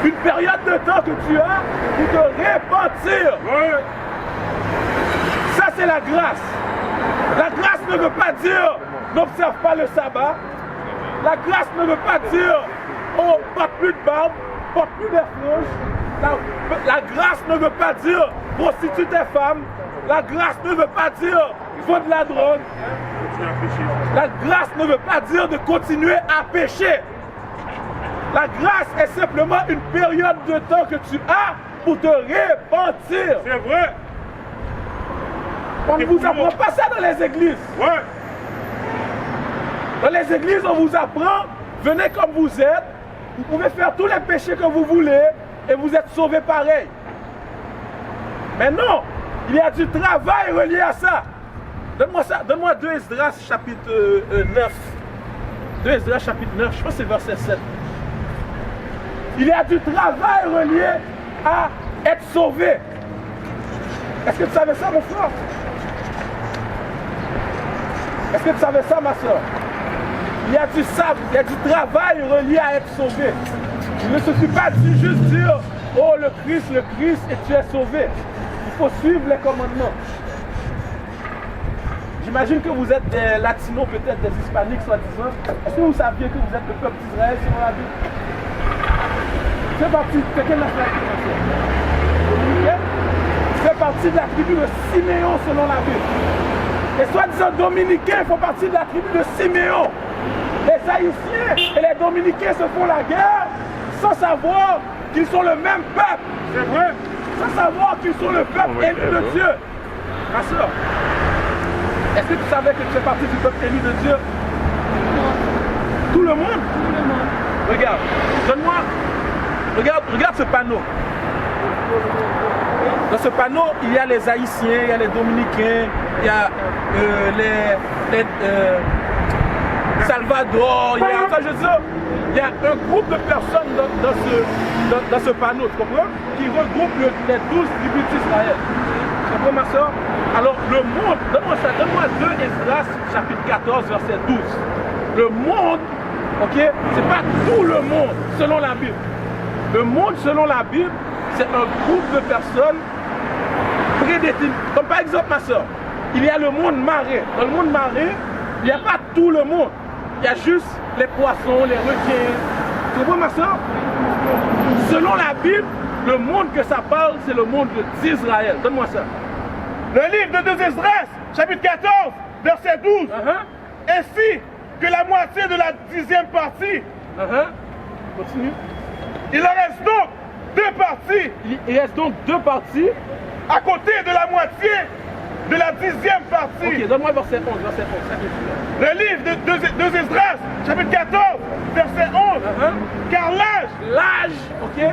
Une période de temps que tu as pour te repentir. Ouais. Ça, c'est la grâce. La grâce ne veut pas dire n'observe pas le sabbat. La grâce ne veut pas dire oh, porte plus de barbe, porte plus d'air franche. La grâce ne veut pas dire prostitue tes femmes. La grâce ne veut pas dire vendre de la drogue. La grâce ne veut pas dire de continuer à pécher. La grâce est simplement une période de temps que tu as pour te repentir. C'est vrai. On ne vous apprend pas ça dans les églises. Ouais. Dans les églises, on vous apprend, venez comme vous êtes, vous pouvez faire tous les péchés que vous voulez et vous êtes sauvés pareil. Mais non, il y a du travail relié à ça. Donne-moi ça, donne-moi 2 Esdras chapitre 9. 2 Esdras chapitre 9, je pense que c'est verset 7. Il y a du travail relié à être sauvé. Est-ce que tu savais ça, mon frère? Est-ce que tu savais ça, ma soeur? Il y a du travail relié à être sauvé. Il ne suffit pas de juste dire oh le Christ, et tu es sauvé. Il faut suivre les commandements. J'imagine que vous êtes des latinos, peut-être des hispaniques, soi-disant. Est-ce que vous saviez que vous êtes le peuple d'Israël selon la Bible? Tu fais partie de quelle nationalité? Tu fais partie de la tribu de Siméon selon la Bible. Les soi-disant dominicains font partie de la tribu de Siméon. Les Haïtiens et les Dominicains se font la guerre sans savoir qu'ils sont le même peuple. C'est vrai. Sans savoir qu'ils sont le peuple élu de Dieu. Ma soeur, est-ce que tu savais que tu fais partie du peuple élu de Dieu? Tout le monde? Tout le monde. Regarde, donne-moi. Regarde ce panneau. Dans ce panneau, il y a les Haïtiens, il y a les Dominicains, il y a les Salvador, il y a, enfin, je veux dire, il y a un groupe de personnes dans ce panneau, tu comprends? Qui regroupe les 12 tribus d'Israël. Tu comprends, ma soeur? Alors, le monde, donne-moi ça, donne-moi 2 Esdras, chapitre 14, verset 12. Le monde, ok, c'est pas tout le monde, selon la Bible. Le monde, selon la Bible, c'est un groupe de personnes prédéterminées. Comme par exemple, ma soeur, il y a le monde marin. Dans le monde marin, il n'y a pas tout le monde. Il y a juste les poissons, les requins. Tu comprends, ma soeur? Selon la Bible, le monde que ça parle, c'est le monde d'Israël. Donne-moi ça. Le livre de 2 Esdras, chapitre 14, verset 12. Ainsi que la moitié de la 10e partie. Continue. Il en reste donc 2 parties. Il reste donc 2 parties. À côté de la moitié de la 10e partie. Ok, donne-moi verset 11. Verset 11. Le livre de 2 Esdras, chapitre 14, verset 11. Car l'âge, ok,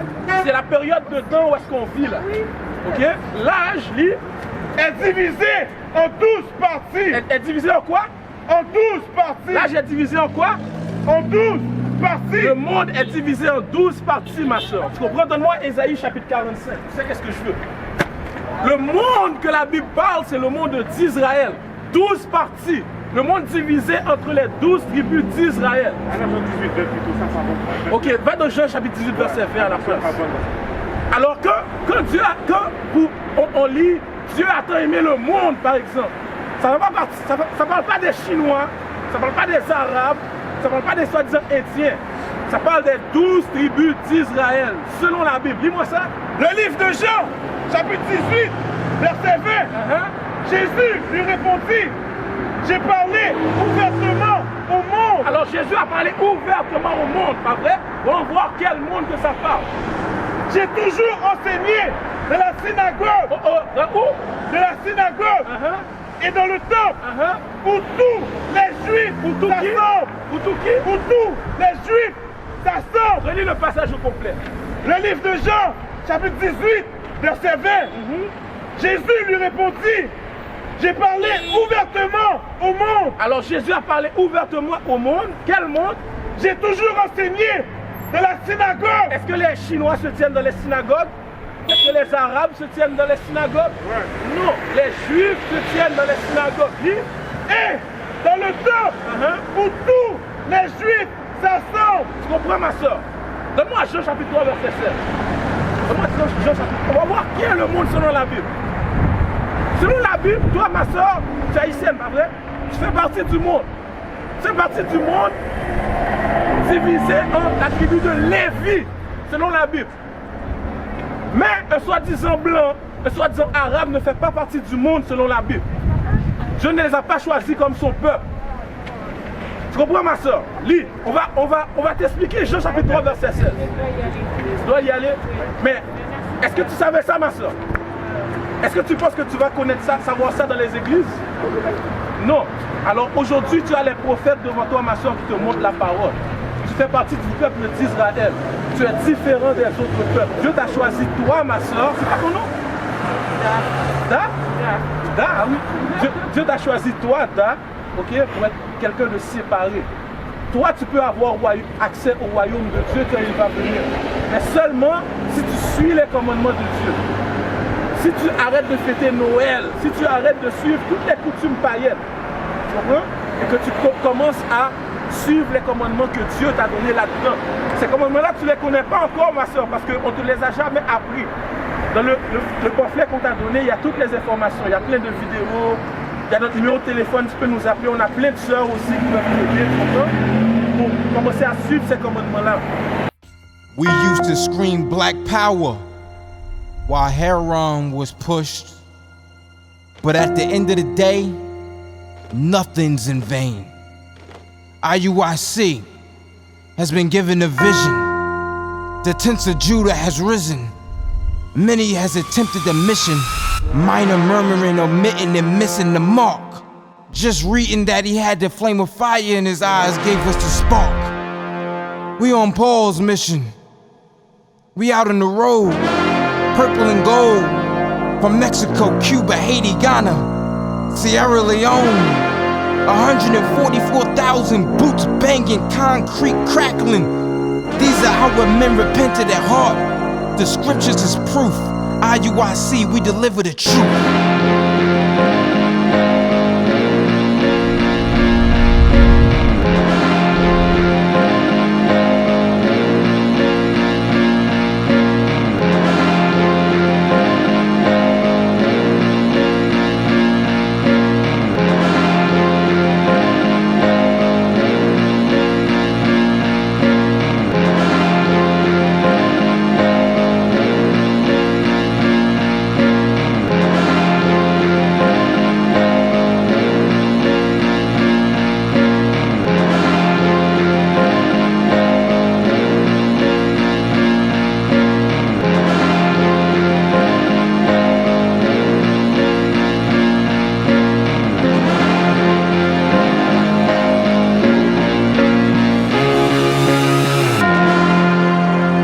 c'est la période de temps où est-ce qu'on vit là. Ok, l'âge, lit, est divisé en 12 parties. Est divisé en quoi? En 12 parties. L'âge est divisé en quoi? En 12 parties. Le monde est divisé en 12 parties, ma soeur. Tu comprends? Donne-moi Ésaïe chapitre 45. Tu sais qu'est-ce que je veux? Le monde que la Bible parle, c'est le monde d'Israël. 12 parties. Le monde divisé entre les 12 tribus d'Israël. Ok, va dans Jean chapitre 18, verset 20 à la place. Alors quand Dieu a, on lit Dieu a tant aimé le monde, par exemple, ça ne parle pas des Chinois, ça ne parle pas des Arabes, ça ne parle pas des soi-disant Indiens. Ça parle des 12 tribus d'Israël, selon la Bible. Lis-moi ça. Le livre de Jean, chapitre 18, verset 20. Jésus lui répondit, J'ai parlé ouvertement au monde. Alors Jésus a parlé ouvertement au monde, pas vrai? On va voir quel monde que ça parle. J'ai toujours enseigné dans la synagogue. Où? De la synagogue. Et dans le temple. Où tous les juifs s'assemblent. Où tout qui? Où tous les juifs s'assemblent. Relis le passage au complet. Le livre de Jean, chapitre 18, verset 20. Jésus lui répondit, j'ai parlé ouvertement au monde. Alors Jésus a parlé ouvertement au monde. Quel monde? J'ai toujours enseigné dans la synagogue. Est-ce que les Chinois se tiennent dans les synagogues? Est-ce que les Arabes se tiennent dans les synagogues? Non, les Juifs se tiennent dans les synagogues. Et dans le temple où tous les Juifs s'assemblent. Tu comprends, ma soeur? Donne-moi Jean chapitre 3, verset 7. Donne-moi Jean chapitre 3. On va voir qui est le monde selon la Bible. Selon la Bible, toi, ma soeur, tu es haïtienne, pas vrai? Tu fais partie du monde. Tu fais partie du monde divisé en la tribu de Lévi, selon la Bible. Mais un soi-disant blanc, un soi-disant arabe ne fait pas partie du monde selon la Bible. Dieu ne les a pas choisis comme son peuple. Tu comprends, ma soeur? Lis, on va t'expliquer Jean chapitre 3, verset 16. Tu dois y aller. Mais est-ce que tu savais ça, ma soeur? Est-ce que tu penses que tu vas connaître ça, savoir ça dans les églises? Non. Alors aujourd'hui, tu as les prophètes devant toi, ma soeur, qui te montrent la parole. Tu fais partie du peuple d'Israël. Tu es différent des autres peuples. Dieu t'a choisi, toi, ma soeur. C'est pas ton nom? Da? Ah oui. Dieu t'a choisi, toi, Da, ok, pour être quelqu'un de séparé. Toi, tu peux avoir accès au royaume de Dieu quand il va venir. Mais seulement si tu suis les commandements de Dieu. Si tu arrêtes de fêter Noël, si tu arrêtes de suivre toutes les coutumes païennes, tu comprends? Et que tu commences à suivre les commandements que Dieu t'a donnés là-dedans. Ces commandements-là, tu ne les connais pas encore, ma soeur, parce qu'on ne te les a jamais appris. Dans le pamphlet qu'on t'a donné, il y a toutes les informations, il y a plein de vidéos, il y a notre numéro de téléphone, tu peux nous appeler, on a plein de sœurs aussi qui peuvent t'aider, pour commencer à suivre ces commandements-là. We used to scream Black Power while Heron was pushed. But at the end of the day, nothing's in vain. IUIC has been given a vision. The tents of Judah has risen. Many has attempted the mission, minor murmuring, omitting, and missing the mark. Just reading that he had the flame of fire in his eyes gave us the spark. We on Paul's mission. We out on the road, purple and gold, from Mexico, Cuba, Haiti, Ghana, Sierra Leone. 144,000 boots banging, concrete crackling. These are how men repented at heart. The scriptures is proof. IUIC, we deliver the truth.